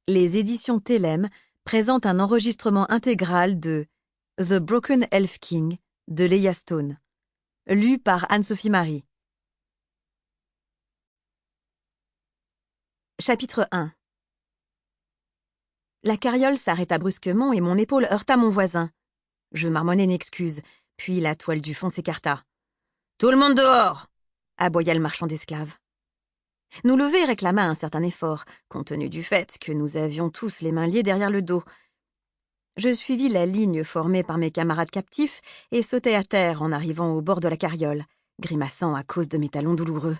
Les éditions Télème présentent un enregistrement intégral de The Broken Elf King de Leah Stone, lu par Anne-Sophie Marie. Chapitre 1. La carriole s'arrêta brusquement et mon épaule heurta mon voisin. Je marmonnai une excuse, puis la toile du fond s'écarta. « Tout le monde dehors !» aboya le marchand d'esclaves. Nous lever réclama un certain effort, compte tenu du fait que nous avions tous les mains liées derrière le dos. Je suivis la ligne formée par mes camarades captifs et sautai à terre en arrivant au bord de la carriole, grimaçant à cause de mes talons douloureux.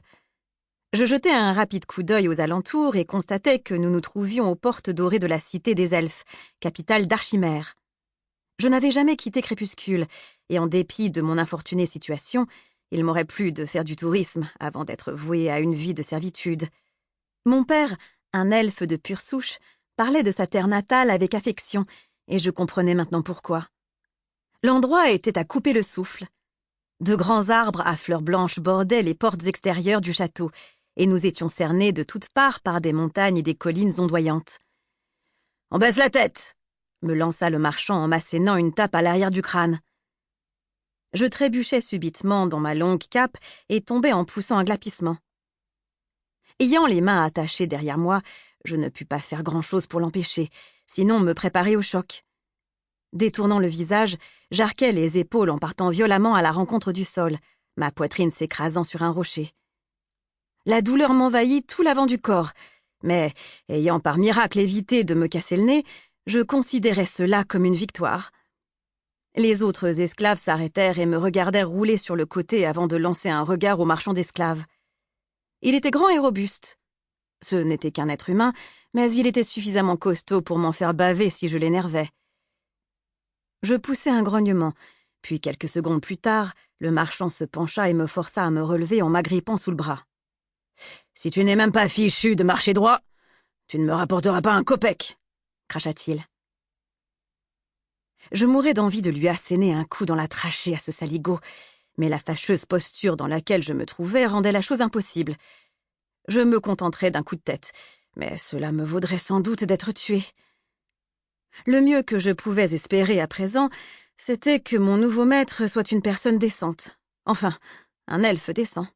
Je jetai un rapide coup d'œil aux alentours et constatai que nous nous trouvions aux portes dorées de la cité des Elfes, capitale d'Archimère. Je n'avais jamais quitté Crépuscule, et en dépit de mon infortunée situation, il m'aurait plu de faire du tourisme avant d'être voué à une vie de servitude. Mon père, un elfe de pure souche, parlait de sa terre natale avec affection, et je comprenais maintenant pourquoi. L'endroit était à couper le souffle. De grands arbres à fleurs blanches bordaient les portes extérieures du château, et nous étions cernés de toutes parts par des montagnes et des collines ondoyantes. « On baisse la tête !» me lança le marchand en m'assénant une tape à l'arrière du crâne. Je trébuchai subitement dans ma longue cape et tombai en poussant un glapissement. Ayant les mains attachées derrière moi, je ne pus pas faire grand-chose pour l'empêcher, sinon me préparer au choc. Détournant le visage, j'arquai les épaules en partant violemment à la rencontre du sol, ma poitrine s'écrasant sur un rocher. La douleur m'envahit tout l'avant du corps, mais, ayant par miracle évité de me casser le nez, je considérais cela comme une victoire. Les autres esclaves s'arrêtèrent et me regardèrent rouler sur le côté avant de lancer un regard au marchand d'esclaves. Il était grand et robuste. Ce n'était qu'un être humain, mais il était suffisamment costaud pour m'en faire baver si je l'énervais. Je poussai un grognement, puis quelques secondes plus tard, le marchand se pencha et me força à me relever en m'agrippant sous le bras. « Si tu n'es même pas fichu de marcher droit, tu ne me rapporteras pas un kopek !» cracha-t-il. Je mourais d'envie de lui asséner un coup dans la trachée à ce saligaud, mais la fâcheuse posture dans laquelle je me trouvais rendait la chose impossible. Je me contenterais d'un coup de tête, mais cela me vaudrait sans doute d'être tué. Le mieux que je pouvais espérer à présent, c'était que mon nouveau maître soit une personne décente. Enfin, un elfe décent.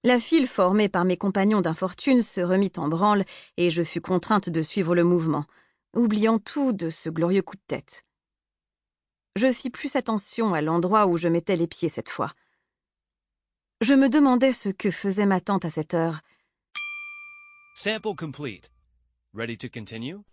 La file formée par mes compagnons d'infortune se remit en branle et je fus contrainte de suivre le mouvement, oubliant tout de ce glorieux coup de tête. Je fis plus attention à l'endroit où je mettais les pieds cette fois. Je me demandais ce que faisait ma tante à cette heure. Sample complete. Ready to continue?